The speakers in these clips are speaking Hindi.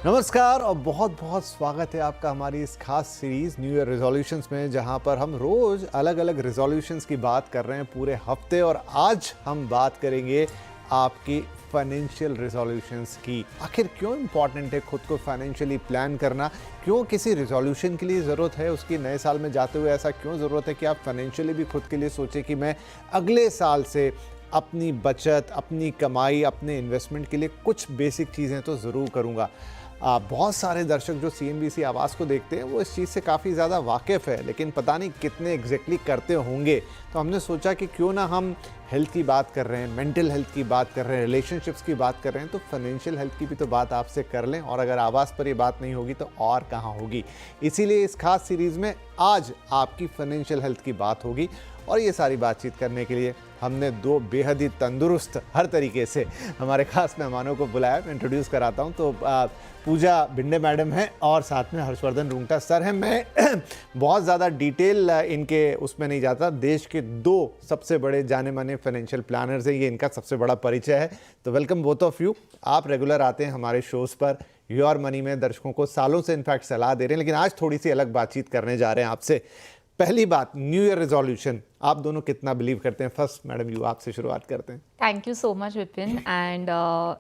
नमस्कार और बहुत बहुत स्वागत है आपका हमारी इस खास सीरीज़ न्यू ईयर रेजोल्यूशंस में, जहां पर हम रोज़ अलग अलग रेजोल्यूशंस की बात कर रहे हैं पूरे हफ्ते। और आज हम बात करेंगे आपकी फाइनेंशियल रेजोल्यूशंस की। आखिर क्यों इम्पॉर्टेंट है खुद को फाइनेंशियली प्लान करना, क्यों किसी रेजोल्यूशन के लिए ज़रूरत है उसकी नए साल में जाते हुए, ऐसा क्यों ज़रूरत है कि आप फाइनेंशियली भी खुद के लिए सोचें कि मैं अगले साल से अपनी बचत, अपनी कमाई, अपने इन्वेस्टमेंट के लिए कुछ बेसिक चीज़ें तो ज़रूर करूँगा। बहुत सारे दर्शक जो CNBC आवाज़ को देखते हैं वो इस चीज़ से काफ़ी ज़्यादा वाकिफ़ है, लेकिन पता नहीं कितने एग्जैक्टली करते होंगे। तो हमने सोचा कि क्यों ना हम हेल्थ की बात कर रहे हैं, मेंटल हेल्थ की बात कर रहे हैं, रिलेशनशिप्स की बात कर रहे हैं, तो फाइनेंशियल हेल्थ की भी तो बात आपसे कर लें। और अगर आवाज़ पर ये बात नहीं होगी तो और कहाँ होगी। इसीलिए इस खास सीरीज़ में आज आपकी फाइनेंशियल हेल्थ की बात होगी। और ये सारी बातचीत करने के लिए हमने दो बेहद ही तंदुरुस्त हर तरीके से हमारे खास मेहमानों को बुलाया। मैं इंट्रोड्यूस कराता हूँ। तो पूजा भिंडे मैडम हैं और साथ में हर्षवर्धन रूंगटा सर हैं। मैं बहुत ज़्यादा डिटेल इनके उसमें नहीं जाता। देश के दो सबसे बड़े जाने माने फाइनेंशियल प्लानर्स हैं, ये इनका सबसे बड़ा परिचय है। तो वेलकम बोथ ऑफ यू। आप रेगुलर आते हैं हमारे शोज़ पर, योर मनी में दर्शकों को सालों से इनफैक्ट सलाह दे रहे हैं, लेकिन आज थोड़ी सी अलग बातचीत करने जा रहे हैं आपसे। पहली बात, न्यू ईयर रेजोल्यूशन आप दोनों कितना बिलीव करते हैं? फर्स्ट मैडम यू, आपसे शुरुआत करते हैं। Thank you so much, Vipin, and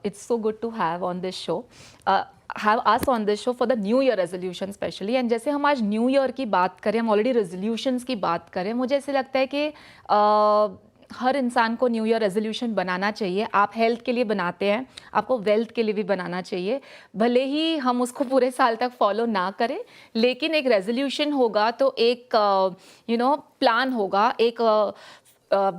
it's so good to have on this show. Have us on this show for the New Year resolution specially. And जैसे हम आज New Year की बात करें, हम ऑलरेडी resolutions की बात करें, मुझे ऐसे लगता है कि हर इंसान को न्यू ईयर रेजोल्यूशन बनाना चाहिए। आप हेल्थ के लिए बनाते हैं, आपको वेल्थ के लिए भी बनाना चाहिए। भले ही हम उसको पूरे साल तक फॉलो ना करें, लेकिन एक रेजोल्यूशन होगा तो एक प्लान होगा, एक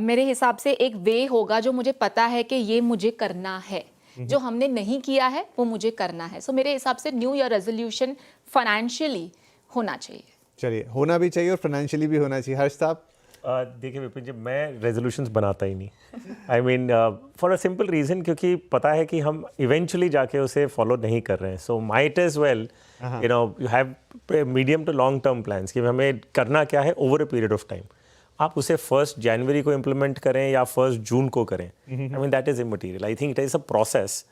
मेरे हिसाब से एक वे होगा जो मुझे पता है कि ये मुझे करना है, जो हमने नहीं किया है वो मुझे करना है। सो मेरे हिसाब से न्यू ईयर रेजोल्यूशन फाइनेंशियली होना चाहिए। चलिए, होना भी चाहिए और फाइनेंशियली भी होना चाहिए। हर्ष साहब? देखिए विपिन जी, मैं रेजोल्यूशंस बनाता ही नहीं। I mean for a simple reason, क्योंकि पता है कि हम इवेंचुअली जाके उसे फॉलो नहीं कर रहे हैं। So might as well you have medium to long term plans कि हमें करना क्या है over a period of time. आप उसे 1 जनवरी को इम्प्लीमेंट करें या 1 जून को करें, I mean that is immaterial. I think it is a process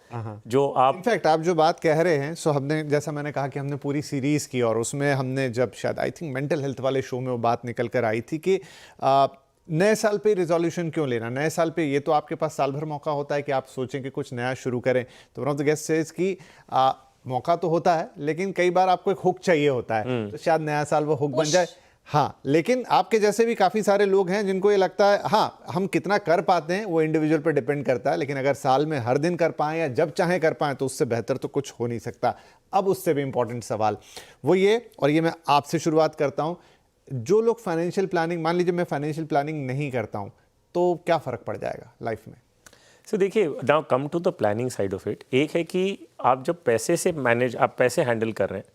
जो आप इनफैक्ट आप जो बात कह रहे हैं, सो हमने, जैसा मैंने कहा कि हमने पूरी सीरीज़ की और उसमें हमने जब शायद आई थिंक मेंटल हेल्थ वाले शो में वो बात निकल कर आई थी कि नए साल पे रिजोल्यूशन क्यों लेना। नए साल पे ये तो आपके पास साल भर मौका होता है कि आप सोचें कि कुछ नया शुरू करें। तो one of the guest says कि मौका तो होता है, लेकिन कई बार आपको एक हुक चाहिए होता है, तो शायद नया साल वो हुक बन जाए। हाँ, लेकिन आपके जैसे भी काफ़ी सारे लोग हैं जिनको ये लगता है, हाँ हम कितना कर पाते हैं वो इंडिविजुअल पर डिपेंड करता है, लेकिन अगर साल में हर दिन कर पाएँ या जब चाहें कर पाएँ तो उससे बेहतर तो कुछ हो नहीं सकता। अब उससे भी इम्पॉर्टेंट सवाल वो ये, और ये मैं आपसे शुरुआत करता हूँ, जो लोग फाइनेंशियल प्लानिंग, मान लीजिए मैं फाइनेंशियल प्लानिंग नहीं करता हूँ, तो क्या फ़र्क पड़ जाएगा लाइफ में? सो देखिए, now come to the planning side of it. एक है कि आप जब पैसे से आप पैसे हैंडल कर रहे हैं,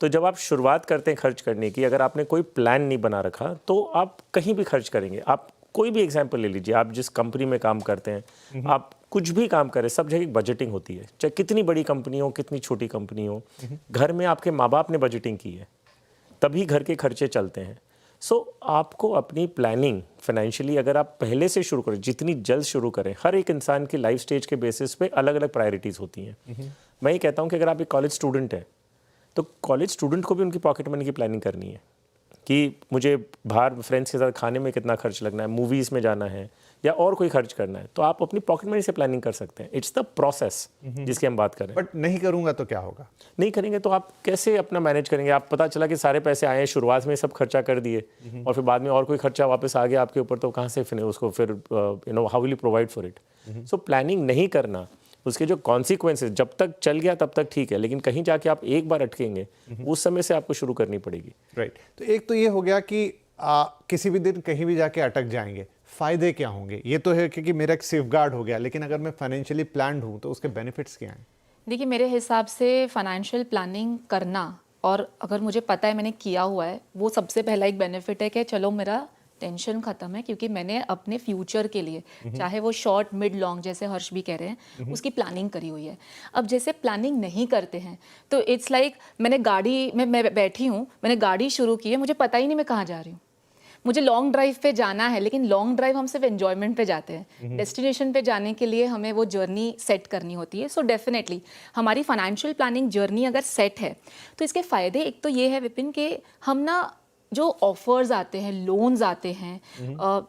तो जब आप शुरुआत करते हैं खर्च करने की, अगर आपने कोई प्लान नहीं बना रखा तो आप कहीं भी खर्च करेंगे। आप कोई भी एग्जांपल ले लीजिए, आप जिस कंपनी में काम करते हैं, आप कुछ भी काम करें, सब जगह एक बजटिंग होती है, चाहे कितनी बड़ी कंपनी हो, कितनी छोटी कंपनी हो। घर में आपके माँ बाप ने बजटिंग की है, तभी घर के खर्चे चलते हैं। सो आपको अपनी प्लानिंग फाइनेंशियली अगर आप पहले से शुरू करें, जितनी जल्द शुरू करें। हर एक इंसान की लाइफ स्टेज के बेसिस पे अलग अलग प्रायोरिटीज़ होती हैं। मैं ये कहता हूँ कि अगर आप एक कॉलेज स्टूडेंट हैं, तो कॉलेज स्टूडेंट को भी उनकी पॉकेट मनी की प्लानिंग करनी है कि मुझे बाहर फ्रेंड्स के साथ खाने में कितना खर्च लगना है, मूवीज़ में जाना है या और कोई खर्च करना है, तो आप अपनी पॉकेट मनी से प्लानिंग कर सकते हैं। इट्स द प्रोसेस जिसकी हम बात करें। बट नहीं करूँगा तो क्या होगा? नहीं करेंगे तो आप कैसे अपना मैनेज करेंगे? आप पता चला कि सारे पैसे आए हैं, शुरुआत में सब खर्चा कर दिए और फिर बाद में और कोई खर्चा वापस आ गया आपके ऊपर, तो कहाँ से फिर उसको फिर how will you provide for it? So planning नहीं करना, उसके जो कॉन्सिक्वेंसेज, जब तक चल गया तब तक ठीक है, लेकिन कहीं जाके आप एक बार अटकेंगे, उस समय से आपको शुरू करनी पड़ेगी। राइट। तो एक तो ये हो गया कि किसी भी दिन कहीं भी जाके अटक जाएंगे, फ़ायदे क्या होंगे? ये तो है क्योंकि मेरा एक सेफगार्ड हो गया, लेकिन अगर मैं फाइनेंशियली प्लान्ड हूँ तो उसके बेनिफिट्स क्या हैं? देखिए, मेरे हिसाब से फाइनेंशियल प्लानिंग करना, और अगर मुझे पता है मैंने किया हुआ है, वो सबसे पहला एक बेनिफिट है कि चलो मेरा टेंशन खत्म है, क्योंकि मैंने अपने फ्यूचर के लिए, चाहे वो शॉर्ट मिड लॉन्ग, जैसे हर्ष भी कह रहे हैं, उसकी प्लानिंग करी हुई है। अब जैसे प्लानिंग नहीं करते हैं तो इट्स लाइक मैंने गाड़ी में मैं बैठी हूँ, मैंने गाड़ी शुरू की है, मुझे पता ही नहीं मैं कहाँ जा रही हूँ। मुझे लॉन्ग ड्राइव पे जाना है, लेकिन लॉन्ग ड्राइव हम सिर्फ एंजॉयमेंट पे जाते हैं, डेस्टिनेशन पे जाने के लिए हमें वो जर्नी सेट करनी होती है। सो डेफिनेटली हमारी फाइनेंशियल प्लानिंग जर्नी अगर सेट है तो इसके फ़ायदे एक तो ये है विपिन कि हम ना जो ऑफर्स आते हैं, लोन्स आते हैं,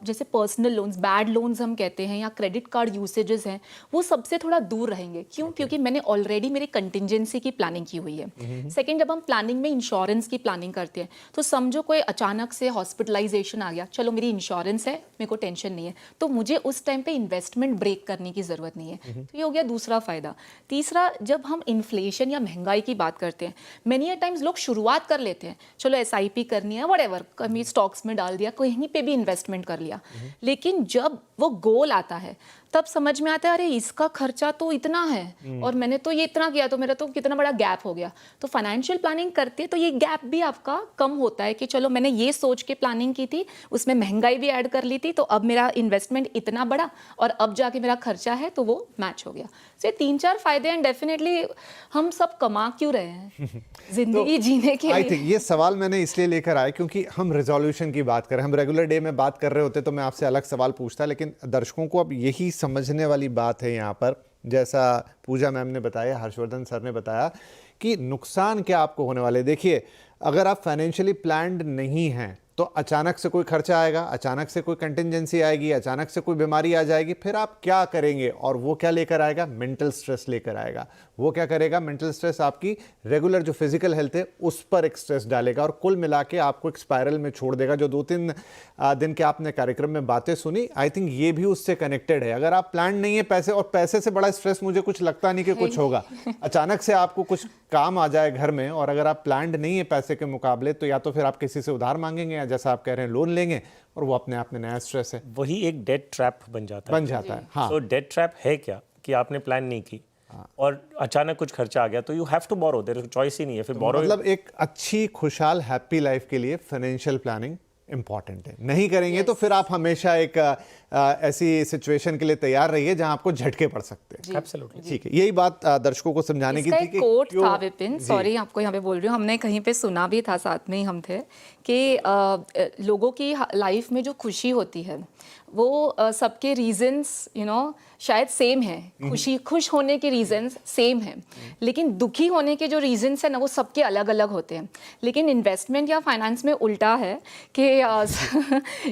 जैसे पर्सनल लोन्स, बैड लोन्स हम कहते हैं, या क्रेडिट कार्ड यूसेजेस हैं, वो सबसे थोड़ा दूर रहेंगे। क्यों? क्योंकि मैंने ऑलरेडी मेरी कंटिजेंसी की प्लानिंग की हुई है। सेकंड, जब हम प्लानिंग में इंश्योरेंस की प्लानिंग करते हैं तो समझो कोई अचानक से हॉस्पिटलाइजेशन आ गया, चलो मेरी इंश्योरेंस है, मेरे को टेंशन नहीं है, तो मुझे उस टाइम पे इन्वेस्टमेंट ब्रेक करने की ज़रूरत नहीं है। तो ये हो गया दूसरा फ़ायदा। तीसरा, जब हम इन्फ्लेशन या महंगाई की बात करते हैं, मेनी अ टाइम्स लोग शुरुआत कर लेते हैं, चलो SIP करनी है, व्हाटएवर, कभी स्टॉक्स में डाल दिया, कहीं पे भी इन्वेस्टमेंट कर लिया। लेकिन जब वो गोल आता है तब समझ में आता है अरे इसका खर्चा तो इतना है और मैंने तो ये इतना किया, तो मेरा तो कितना बड़ा गैप हो गया। तो फाइनेंशियल प्लानिंग करते तो ये गैप भी आपका कम होता है कि चलो मैंने ये सोच के प्लानिंग की थी, उसमें महंगाई भी ऐड कर ली थी, तो अब मेरा इन्वेस्टमेंट इतना बड़ा और अब जाके मेरा खर्चा है तो वो मैच हो गया। तो ये 3-4 फायदे हैं। डेफिनेटली हम सब कमा क्यों रहे हैं जिंदगी जीने के आई लिए। थिंक ये सवाल मैंने इसलिए लेकर आया क्योंकि हम रेजोल्यूशन की बात कर रहे हैं। हम रेगुलर डे में बात कर रहे होते तो मैं आपसे अलग सवाल पूछता, लेकिन दर्शकों को अब यही समझने वाली बात है यहाँ पर, जैसा पूजा मैम ने बताया, हर्षवर्धन सर ने बताया कि नुकसान क्या आपको होने वाले। देखिए, अगर आप फाइनेंशियली प्लान्ड नहीं हैं तो अचानक से कोई खर्चा आएगा, अचानक से कोई कंटिजेंसी आएगी, अचानक से कोई बीमारी आ जाएगी, फिर आप क्या करेंगे? और वो क्या लेकर आएगा? मेंटल स्ट्रेस लेकर आएगा। वो क्या करेगा? मेंटल स्ट्रेस आपकी रेगुलर जो फिजिकल हेल्थ है उस पर एक स्ट्रेस डालेगा और कुल मिला के आपको एक स्पायरल में छोड़ देगा। जो 2-3 दिन के आपने कार्यक्रम में बातें सुनी, आई थिंक ये भी उससे कनेक्टेड है। अगर आप प्लान नहीं है पैसे, और पैसे से बड़ा स्ट्रेस मुझे कुछ लगता नहीं कि कुछ होगा। अचानक से आपको कुछ काम आ जाए घर में और अगर आप प्लान्ड नहीं है पैसे के मुकाबले, तो या तो फिर आप किसी से उधार मांगेंगे या जैसा आप कह रहे हैं लोन लेंगे, और वो अपने आप में नया स्ट्रेस है, वही एक डेट ट्रैप बन जाता है। हाँ, तो डेट ट्रैप है क्या कि आपने प्लान नहीं की और अचानक कुछ खर्चा आ गया, तो you have to borrow, there is choice ही नहीं है, फिर बोरो। मतलब एक अच्छी खुशहाल हैप्पी लाइफ के लिए फाइनेंशियल प्लानिंग इंपॉर्टेंट है। नहीं करेंगे तो फिर आप हमेशा एक ऐसी सिचुएशन के लिए तैयार रहिए जहां आपको झटके पड़ सकते हैं। एब्सोल्युटली, ठीक है, यही बात दर्शकों को समझाने की थी कि कोट था विपिन, सॉरी आपको यहाँ पे बोल रही हूँ, हमने कहीं पे सुना भी था, साथ में ही हम थे, कि लोगों की लाइफ में जो खुशी होती है वो सबके रीजंस शायद सेम है, खुश होने के रीजंस सेम है, लेकिन दुखी होने के जो रीजंस है ना वो सबके अलग अलग होते हैं। लेकिन इन्वेस्टमेंट या फाइनेंस में उल्टा है कि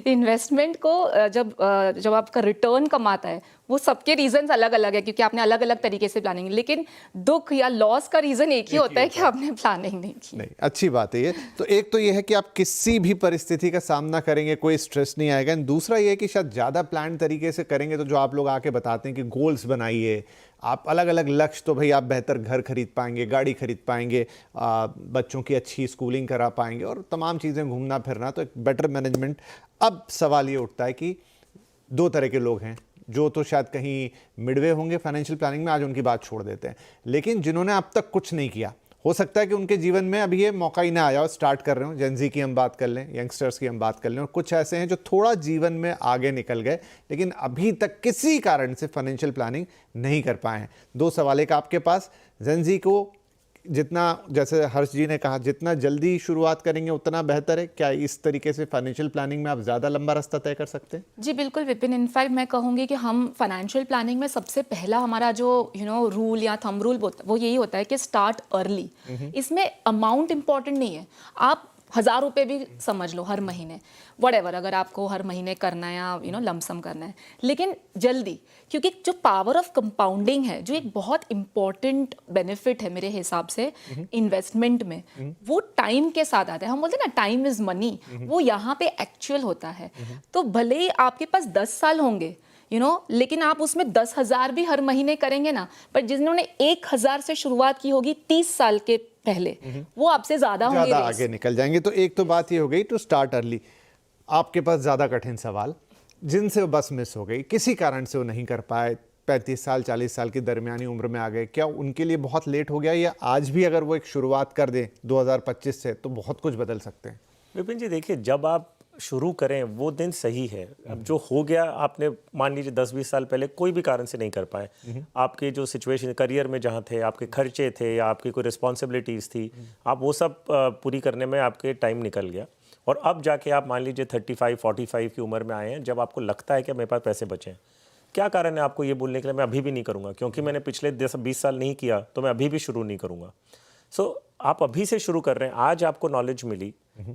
इन्वेस्टमेंट को जब आपका रिटर्न कमाता है वो सबके रीजंस अलग अलग है, क्योंकि आपने अलग अलग तरीके से प्लानिंग, लेकिन दुख या लॉस का रीजन एक ही होता है कि आपने प्लानिंग नहीं की। नहीं, अच्छी बात है ये। तो एक तो ये है कि आप किसी भी परिस्थिति का सामना करेंगे, कोई स्ट्रेस नहीं आएगा। दूसरा ये है कि शायद ज़्यादा प्लान तरीके से करेंगे तो जो आप लोग आके बताते हैं कि गोल्स बनाइए, आप अलग अलग लक्ष्य, तो भाई आप बेहतर घर खरीद पाएंगे, गाड़ी खरीद पाएंगे, बच्चों की अच्छी स्कूलिंग करा पाएंगे और तमाम चीज़ें, घूमना फिरना, तो एक बेटर मैनेजमेंट। अब सवाल ये उठता है कि 2 तरह के लोग हैं, जो तो शायद कहीं मिडवे होंगे फाइनेंशियल प्लानिंग में, आज उनकी बात छोड़ देते हैं, लेकिन जिन्होंने अब तक कुछ नहीं किया, हो सकता है कि उनके जीवन में अभी ये मौका ही ना आया हो, स्टार्ट कर रहे हो। जेनजी की हम बात कर लें, यंगस्टर्स की हम बात कर लें, और कुछ ऐसे हैं जो थोड़ा जीवन में आगे निकल गए लेकिन अभी तक किसी कारण से फाइनेंशियल प्लानिंग नहीं कर पाए हैं। 2 सवाल, एक आपके पास, जेनजी को जितना, जैसे हर्ष जी ने कहा, जितना जल्दी शुरुआत करेंगे उतना बेहतर है, क्या इस तरीके से फाइनेंशियल प्लानिंग में आप ज़्यादा लंबा रास्ता तय कर सकते हैं? जी बिल्कुल विपिन, इनफैक्ट मैं कहूँगी कि हम फाइनेंशियल प्लानिंग में सबसे पहला हमारा जो रूल या थंब रूल वो यही होता है कि स्टार्ट अर्ली। इसमें अमाउंट इंपॉर्टेंट नहीं है, आप 1000 रुपये भी समझ लो हर महीने, व्हाटएवर, अगर आपको हर महीने करना है या लमसम करना है, लेकिन जल्दी, क्योंकि जो पावर ऑफ कंपाउंडिंग है, जो एक बहुत इंपॉर्टेंट बेनिफिट है मेरे हिसाब से इन्वेस्टमेंट में, वो टाइम के साथ आता है। हम बोलते हैं ना टाइम इज मनी, वो यहाँ पे एक्चुअल होता है। तो भले ही आपके पास 10 साल होंगे लेकिन आप उसमें 10,000 भी हर महीने करेंगे ना, पर जिन्होंने 1,000 से शुरुआत की होगी 30 साल के पहले, वो आपसे ज्यादा आगे निकल जाएंगे। तो एक तो बात ये हो गई टू स्टार्ट अर्ली। आपके पास ज्यादा कठिन सवाल, जिनसे बस मिस हो गई, किसी कारण से वो नहीं कर पाए, 35 साल 40 साल की दरमियानी उम्र में आ गए, क्या उनके लिए बहुत लेट हो गया, या आज भी अगर वो एक शुरुआत कर दें 2025 से तो बहुत कुछ बदल सकते हैं? विपिन जी देखिए, जब आप शुरू करें वो दिन सही है। अब जो हो गया, आपने मान लीजिए 10-20 साल पहले कोई भी कारण से नहीं कर पाए, आपकी जो सिचुएशन करियर में जहाँ थे, आपके खर्चे थे या आपकी कोई रिस्पॉन्सिबिलिटीज़ थी, आप वो सब पूरी करने में आपके टाइम निकल गया। और अब जाके आप मान लीजिए 35-45 की उम्र में आए हैं, जब आपको लगता है कि मेरे पास पैसे बचे हैं, क्या कारण है आपको ये बोलने के लिए मैं अभी भी नहीं करूँगा, क्योंकि मैंने पिछले 10-20 साल नहीं किया तो मैं अभी भी शुरू नहीं करूँगा। सो आप अभी से शुरू कर रहे हैं, आज आपको नॉलेज मिली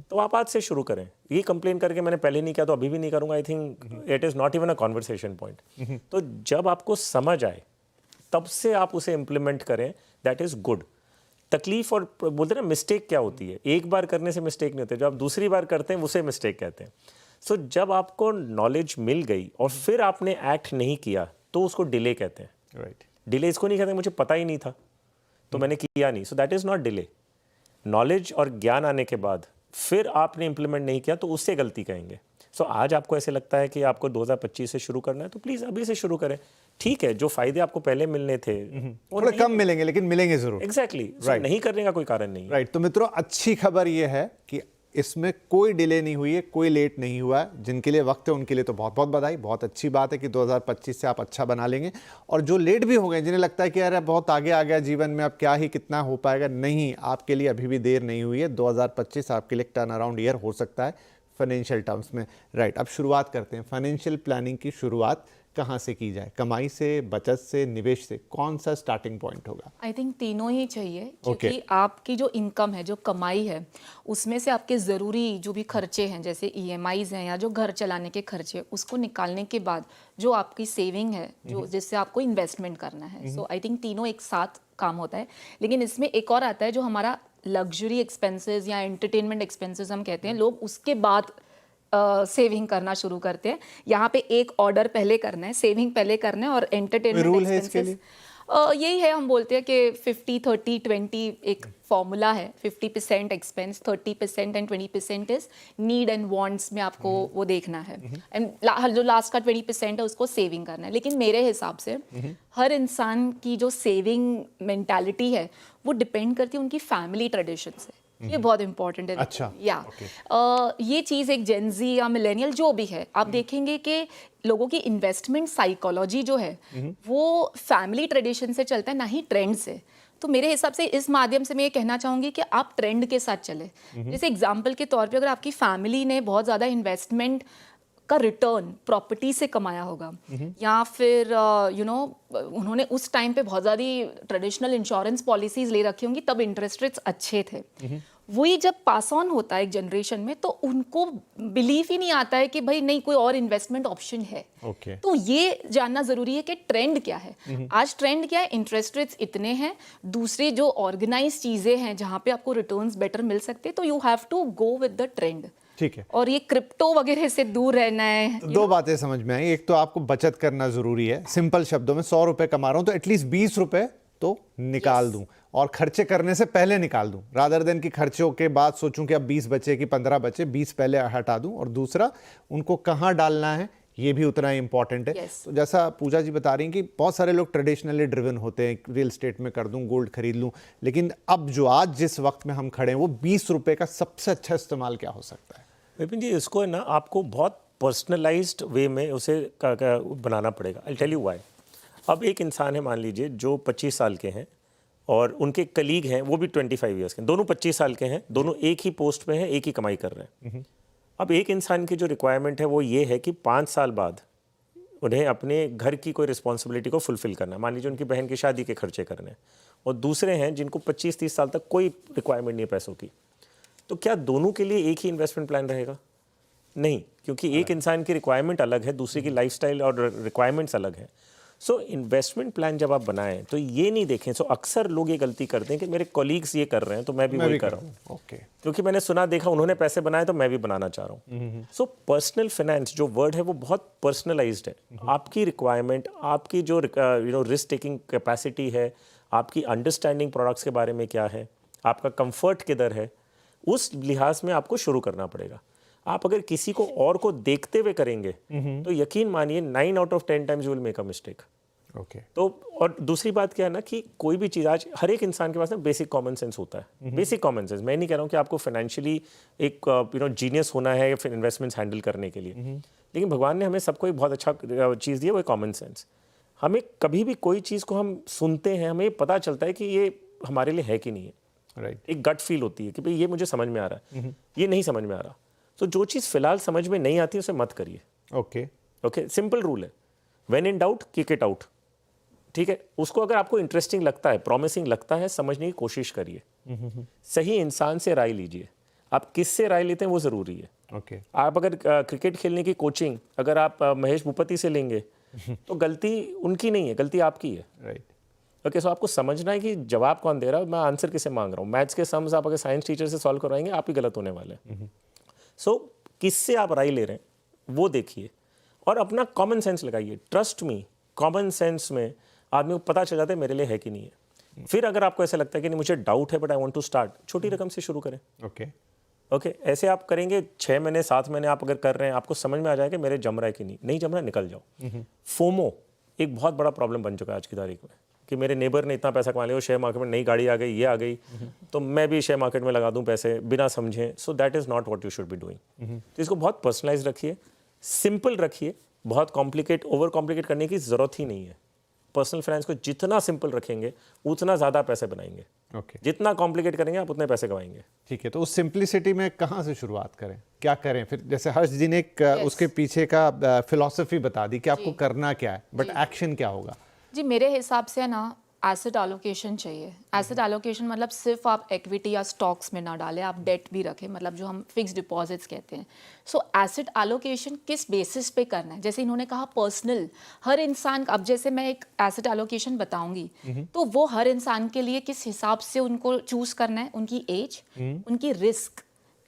तो आप आज से शुरू करें। ये कंप्लेन करके मैंने पहले नहीं किया तो अभी भी नहीं करूँगा, I think it is not even a conversation point. तो जब आपको समझ आए तब से आप उसे इम्प्लीमेंट करें, दैट इज़ गुड। तकलीफ और बोलते हैं ना मिस्टेक क्या होती है, एक बार करने से मिस्टेक नहीं होती, जब आप दूसरी बार करते हैं उसे मिस्टेक कहते हैं। सो जब आपको नॉलेज मिल गई और फिर आपने एक्ट नहीं किया तो उसको डिले कहते हैं। राइट। डिले इसको नहीं कहते मुझे पता ही नहीं था तो मैंने किया नहीं, so that is not delay. Knowledge और ज्ञान आने के बाद फिर आपने इम्प्लीमेंट नहीं किया तो उससे गलती कहेंगे। सो आज आपको ऐसे लगता है कि आपको 2025 से शुरू करना है तो प्लीज़ अभी से शुरू करें। ठीक है, जो फायदे आपको पहले मिलने थे थोड़े कम मिलेंगे लेकिन मिलेंगे जरूर। Exactly, Right. नहीं करने का कोई कारण नहीं है। राइट। तो मित्रों, अच्छी खबर यह है कि इसमें कोई डिले नहीं हुई है, कोई लेट नहीं हुआ है। जिनके लिए वक्त है उनके लिए तो बहुत बहुत बधाई। बहुत अच्छी बात है कि 2025 से आप अच्छा बना लेंगे। और जो लेट भी हो गए, जिन्हें लगता है कि यार बहुत आगे आ गया जीवन में, अब क्या ही कितना हो पाएगा, नहीं, आपके लिए अभी भी देर नहीं हुई है। 2025 आपके लिए टर्न अराउंड ईयर हो सकता है फाइनेंशियल टर्म्स में। राइट। अब शुरुआत करते हैं। फाइनेंशियल प्लानिंग की शुरुआत कहाँ से की जाए? कमाई से, बचत से, निवेश से? कौन सा स्टार्टिंग पॉइंट होगा? आई थिंक तीनों ही चाहिए, क्योंकि आपकी जो इनकम है, जो कमाई है, उसमें से आपके ज़रूरी जो भी खर्चे हैं, जैसे EMIs हैं या जो घर चलाने के खर्चे, उसको निकालने के बाद जो आपकी सेविंग है, जो जिससे आपको इन्वेस्टमेंट करना है। सो आई थिंक तीनों एक साथ काम होता है। लेकिन इसमें एक और आता है जो हमारा लग्जरी एक्सपेंसेस या एंटरटेनमेंट एक्सपेंसेस हम कहते हैं, लोग उसके बाद सेविंग करना शुरू करते हैं। यहाँ पे एक ऑर्डर पहले करना है, सेविंग पहले करना है और एंटरटेनमेंट रूल है इसके लिए? यही है, हम बोलते हैं कि 50-30-20 एक फॉर्मूला है। 50% expense, 30% and 20% is need and wants में आपको वो देखना है, एंड जो लास्ट का 20% है उसको सेविंग करना है। लेकिन मेरे हिसाब से हर इंसान की जो सेविंग मेंटालिटी है वो डिपेंड करती है उनकी फैमिली ट्रेडिशन से। ये बहुत इंपॉर्टेंट है। अच्छा, या ये चीज़ एक जेनजी या मिलेनियल जो भी है, आप देखेंगे कि लोगों की इन्वेस्टमेंट साइकोलॉजी जो है वो फैमिली ट्रेडिशन से चलता है, ना ही ट्रेंड से। तो मेरे हिसाब से इस माध्यम से मैं ये कहना चाहूँगी कि आप ट्रेंड के साथ चले। जैसे एग्जाम्पल के तौर पे, अगर आपकी फैमिली ने बहुत ज़्यादा इन्वेस्टमेंट का रिटर्न प्रॉपर्टी से कमाया होगा, या फिर उन्होंने उस टाइम पे बहुत ज़्यादा ट्रेडिशनल इंश्योरेंस पॉलिसीज ले रखी होंगी, तब इंटरेस्ट रेट्स अच्छे थे, वही जब पास ऑन होता है एक जनरेशन में तो उनको बिलीव ही नहीं आता है कि भाई नहीं, कोई और इन्वेस्टमेंट ऑप्शन है। तो ये जानना जरूरी है कि ट्रेंड क्या है। आज ट्रेंड क्या है? इंटरेस्ट रेट्स इतने हैं, दूसरे जो ऑर्गेनाइज चीजें हैं जहाँ पे आपको रिटर्न्स बेटर मिल सकते हैं, तो you have to go with the trend. ठीक है। और ये क्रिप्टो वगैरह से दूर रहना है। तो दो बातें समझ में आई। एक तो आपको बचत करना जरूरी है। सिंपल शब्दों में 100 रुपए कमा रहा हूं तो एटलीस्ट 20 रुपए तो निकाल दूं, और खर्चे करने से पहले निकाल दूं, रादर देन कि खर्चों के बाद सोचूं कि अब 20 बचे कि 15 बचे, 20 पहले हटा दूं। और दूसरा, उनको कहां डालना है ये भी उतना ही इंपॉर्टेंट है। तो जैसा पूजा जी बता रही हैं कि बहुत सारे लोग ट्रेडिशनली ड्रिवन होते हैं, रियल एस्टेट में कर दूं, गोल्ड खरीद लूं, लेकिन अब जो आज जिस वक्त में हम खड़े हैं वो 20 रुपए का सबसे अच्छा इस्तेमाल क्या हो सकता है? विपिन जी, इसको है ना आपको बहुत पर्सनलाइज्ड वे में उसे बनाना पड़ेगा। I tell you why. अब एक इंसान है, मान लीजिए, जो 25 साल के हैं और उनके कलीग हैं वो भी 25 ईयर्स के हैं, दोनों 25 साल के हैं, दोनों एक ही पोस्ट पे हैं, एक ही कमाई कर रहे हैं। अब एक इंसान की जो रिक्वायरमेंट है वो ये है कि 5 साल बाद उन्हें अपने घर की कोई रिस्पॉन्सिबिलिटी को फुलफिल करना है। मान लीजिए उनकी बहन की शादी के खर्चे करने हैं, और दूसरे हैं जिनको 25-30 साल तक कोई रिक्वायरमेंट नहीं है पैसों की। तो क्या दोनों के लिए एक ही इन्वेस्टमेंट प्लान रहेगा? नहीं, क्योंकि एक इंसान की रिक्वायरमेंट अलग है, दूसरे की लाइफस्टाइल और रिक्वायरमेंट्स अलग है। सो इन्वेस्टमेंट प्लान जब आप बनाएं तो ये नहीं देखें। सो अक्सर लोग ये गलती करते हैं कि मेरे कॉलीग्स ये कर रहे हैं तो मैं भी वही कर रहा हूँ। क्योंकि मैंने सुना देखा उन्होंने पैसे बनाए तो मैं भी बनाना चाह रहा हूँ। सो पर्सनल फाइनेंस जो वर्ड है वो बहुत पर्सनलाइज्ड है। आपकी रिक्वायरमेंट, आपकी जो रिस्क टेकिंग कैपेसिटी है, आपकी अंडरस्टैंडिंग प्रोडक्ट्स के बारे में क्या है, आपका कंफर्ट किधर है, उस लिहाज में आपको शुरू करना पड़ेगा। आप अगर किसी को और को देखते हुए करेंगे तो यकीन मानिए 9 out of 10 times you will make a mistake. तो और दूसरी बात क्या है ना कि कोई भी चीज़, आज हर एक इंसान के पास ना बेसिक कॉमन सेंस होता है। बेसिक कॉमन सेंस, मैं नहीं कह रहा हूँ कि आपको फाइनेंशियली एक जीनियस होना है या फिर इन्वेस्टमेंट्स हैंडल करने के लिए, लेकिन भगवान ने हमें सबको एक बहुत अच्छा चीज़ दी है, वो कॉमन सेंस। हमें कभी भी कोई चीज़ को हम सुनते हैं, हमें पता चलता है कि ये हमारे लिए है कि नहीं है। एक गट फील होती है कि भाई ये मुझे समझ में आ रहा है, ये नहीं समझ में आ रहा। तो जो चीज़ फिलहाल समझ में नहीं आती उसे मत करिए। ओके ओके, सिंपल रूल है, when in doubt kick it out. ठीक है, उसको अगर आपको इंटरेस्टिंग लगता है, प्रॉमिसिंग लगता है, समझने की कोशिश करिए। सही इंसान से राय लीजिए। आप किससे राय लेते हैं वो ज़रूरी है। ओके आप अगर क्रिकेट खेलने की कोचिंग अगर आप महेश भूपति से लेंगे तो गलती उनकी नहीं है, गलती आपकी है। राइट ओके, सो आपको समझना है कि जवाब कौन दे रहा है, मैं आंसर किसे मांग रहा हूँ। मैथ्स के सम्स आप अगर साइंस टीचर से सॉल्व करवाएंगे आप ही गलत होने वाले हैं। सो किससे आप राय ले रहे हैं वो देखिए और अपना कॉमन सेंस लगाइए। ट्रस्ट मी, कॉमन सेंस में आदमी को पता चल जाता है मेरे लिए है कि नहीं है। फिर अगर आपको ऐसा लगता है कि नहीं मुझे डाउट है but I want to start, छोटी रकम से शुरू करें। ओके ओके, ऐसे आप करेंगे 6 महीने 7 महीने आप अगर कर रहे हैं, आपको समझ में आ जाएगा मेरे जम रहा है कि नहीं जम रहा है, निकल जाओ। फोमो एक बहुत बड़ा प्रॉब्लम बन चुका है आज की तारीख में कि मेरे नेबर ने इतना पैसा कमा लिया, शेयर मार्केट में नई गाड़ी आ गई, ये आ गई, तो मैं भी शेयर मार्केट में लगा दूं पैसे बिना समझे। So that is not what you should be doing. तो इसको बहुत पर्सनलाइज रखिए, सिंपल रखिए, बहुत कॉम्प्लिकेट ओवर कॉम्प्लिकेट करने की ज़रूरत ही नहीं है। पर्सनल फाइनेंस को जितना सिंपल रखेंगे उतना ज़्यादा पैसे बनाएंगे। ओके जितना कॉम्प्लिकेट करेंगे आप उतने पैसे कमाएंगे। ठीक है, तो उस सिंप्लिसिटी में कहाँ से शुरुआत करें, क्या करें फिर? जैसे हर्ष जी ने एक उसके पीछे का फिलॉसफी बता दी कि आपको करना क्या है, बट एक्शन क्या होगा? जी मेरे हिसाब से ना एसेट एलोकेशन चाहिए। एसेट एलोकेशन मतलब सिर्फ आप इक्विटी या स्टॉक्स में ना डालें, आप डेट भी रखें, मतलब जो हम फिक्स डिपॉजिट्स कहते हैं। सो एसेट एलोकेशन किस बेसिस पे करना है, जैसे इन्होंने कहा पर्सनल, हर इंसान, अब जैसे मैं एक एसेट एलोकेशन बताऊंगी तो वो हर इंसान के लिए किस हिसाब से उनको चूज करना है, उनकी एज, उनकी रिस्क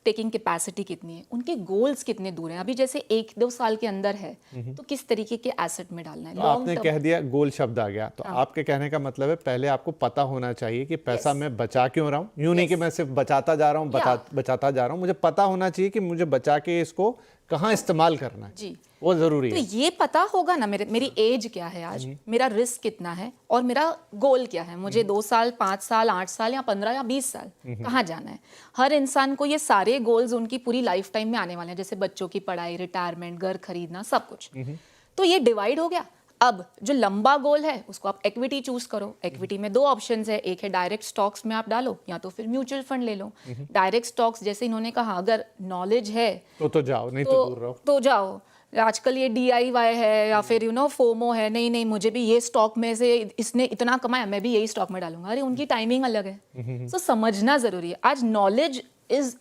टेकिंग कैपेसिटी कितनी है, उनके गोल्स कितने दूर हैं, अभी जैसे 1-2 साल के अंदर है तो किस तरीके के एसेट में डालना है। तो आपने कह दिया, गोल शब्द आ गया, तो आपके कहने का मतलब है पहले आपको पता होना चाहिए कि पैसा मैं बचा क्यों रहा हूँ। यूं नहीं कि मैं सिर्फ बचाता जा रहा हूँ, बचाता जा रहा हूँ, मुझे पता होना चाहिए कि मुझे बचा के इसको कहाँ इस्तेमाल करना है। जी वो जरूरी तो है। ये पता होगा ना मेरी एज क्या है आज, मेरा रिस्क कितना है और मेरा गोल क्या है, मुझे 2 साल 5 साल 8 साल या 15 या 20 साल कहाँ जाना है। हर इंसान को ये सारे गोल्स उनकी पूरी लाइफ टाइम में आने वाले हैं, जैसे बच्चों की पढ़ाई, रिटायरमेंट, घर खरीदना, सब कुछ। तो ये डिवाइड हो गया। अब जो लंबा गोल है उसको आप इक्विटी चूज करो। इक्विटी में 2 ऑप्शंस है, एक है डायरेक्ट स्टॉक्स में आप डालो या तो फिर म्यूचुअल फंड ले लो। डायरेक्ट स्टॉक्स जैसे इन्होंने कहा, अगर नॉलेज है तो जाओ, नहीं तो दूर रहो। तो जाओ। आजकल ये DIY है या फिर फोमो है, नहीं मुझे भी ये स्टॉक में से इसने इतना कमाया मैं भी यही स्टॉक में डालूंगा। अरे उनकी टाइमिंग अलग है। सो समझना जरूरी है। आज नॉलेज इज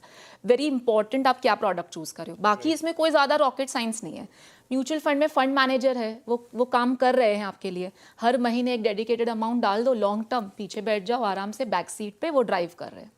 वेरी इंपॉर्टेंट, आप क्या प्रोडक्ट चूज कर रहे हो। बाकी इसमें कोई ज्यादा रॉकेट साइंस नहीं है। म्यूचुअल फंड में फंड मैनेजर है, वो काम कर रहे हैं आपके लिए। हर महीने एक डेडिकेटेड अमाउंट डाल दो, लॉन्ग टर्म, पीछे बैठ जाओ आराम से, बैक सीट पे वो ड्राइव कर रहे हैं।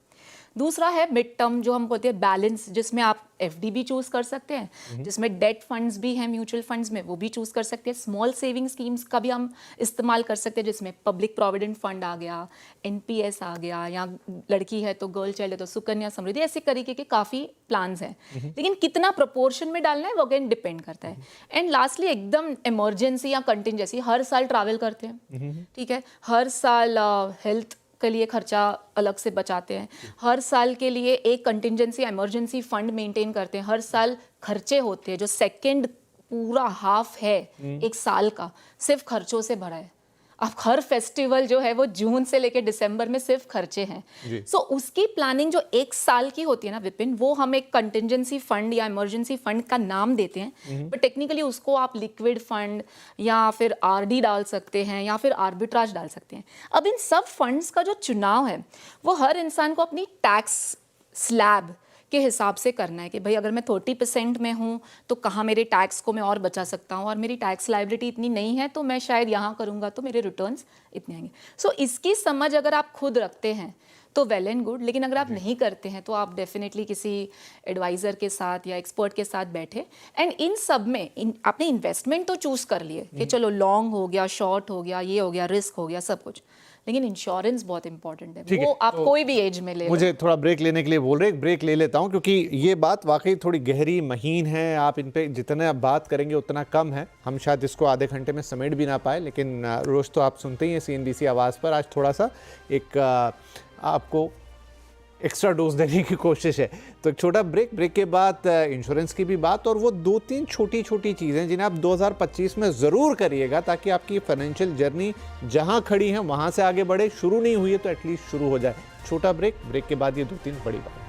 दूसरा है मिड टर्म, जो हम कहते हैं बैलेंस, जिसमें आप FD भी चूज कर सकते हैं, जिसमें डेट फंड्स भी हैं म्यूचुअल फंड्स में, वो भी चूज कर सकते हैं। स्मॉल सेविंग स्कीम्स का भी हम इस्तेमाल कर सकते हैं, जिसमें पब्लिक प्रोविडेंट फंड आ गया, NPS आ गया, या लड़की है तो गर्ल चाइल्ड है तो सुकन्या समृद्धि, ऐसे तरीके के काफ़ी प्लान्स हैं। लेकिन कितना प्रोपोर्शन में डालना है वो अगेन डिपेंड करता है। एंड लास्टली एकदम इमरजेंसी या कंटिजेंसी, हर साल ट्रैवल करते हैं, ठीक है, हर साल हेल्थ के लिए खर्चा अलग से बचाते हैं, हर साल के लिए एक कंटिजेंसी इमरजेंसी फंड मेंटेन करते हैं, हर साल खर्चे होते हैं, जो सेकंड पूरा हाफ है एक साल का सिर्फ खर्चों से भरा है। अब हर फेस्टिवल जो है वो जून से लेकर दिसंबर में सिर्फ खर्चे हैं। सो उसकी प्लानिंग जो 1 साल की होती है ना विपिन, वो हम एक कंटिजेंसी फंड या इमरजेंसी फंड का नाम देते हैं, बट टेक्निकली उसको आप लिक्विड फंड या फिर RD डाल सकते हैं या फिर आर्बिट्राज डाल सकते हैं। अब इन सब फंड्स का जो चुनाव है वो हर इंसान को अपनी टैक्स स्लैब के हिसाब से करना है कि भाई अगर मैं 30% में हूँ तो कहाँ मेरे टैक्स को मैं और बचा सकता हूँ, और मेरी टैक्स लायबिलिटी इतनी नहीं है तो मैं शायद यहाँ करूँगा तो मेरे रिटर्न्स इतने आएंगे। सो इसकी समझ अगर आप खुद रखते हैं तो वेल एंड गुड, लेकिन अगर आप नहीं करते हैं तो आप डेफिनेटली किसी एडवाइज़र के साथ या एक्सपर्ट के साथ बैठे। एंड इन सब में आपने इन्वेस्टमेंट तो चूज़ कर लिए कि चलो लॉन्ग हो गया, शॉर्ट हो गया, ये हो गया, रिस्क हो गया, सब कुछ, लेकिन इंश्योरेंस बहुत इंपॉर्टेंट है। वो आप तो कोई भी एज में ले मुझे थोड़ा ब्रेक लेने के लिए बोल रहे, ब्रेक ले लेता हूं क्योंकि ये बात वाकई थोड़ी गहरी महीन है। आप इन पे जितने आप बात करेंगे उतना कम है, हम शायद इसको आधे घंटे में समेट भी ना पाए, लेकिन रोज तो आप सुनते ही हैं CNBC आवाज़ पर। आज थोड़ा सा एक आपको एक्स्ट्रा डोज देने की कोशिश है। तो एक छोटा ब्रेक के बाद इंश्योरेंस की भी बात, और वो 2-3 छोटी छोटी चीज़ें जिन्हें आप 2025 में ज़रूर करिएगा ताकि आपकी फाइनेंशियल जर्नी जहां खड़ी है वहां से आगे बढ़े। शुरू नहीं हुई है तो एटलीस्ट शुरू हो जाए। छोटा ब्रेक के बाद ये 2-3 बड़ी बात।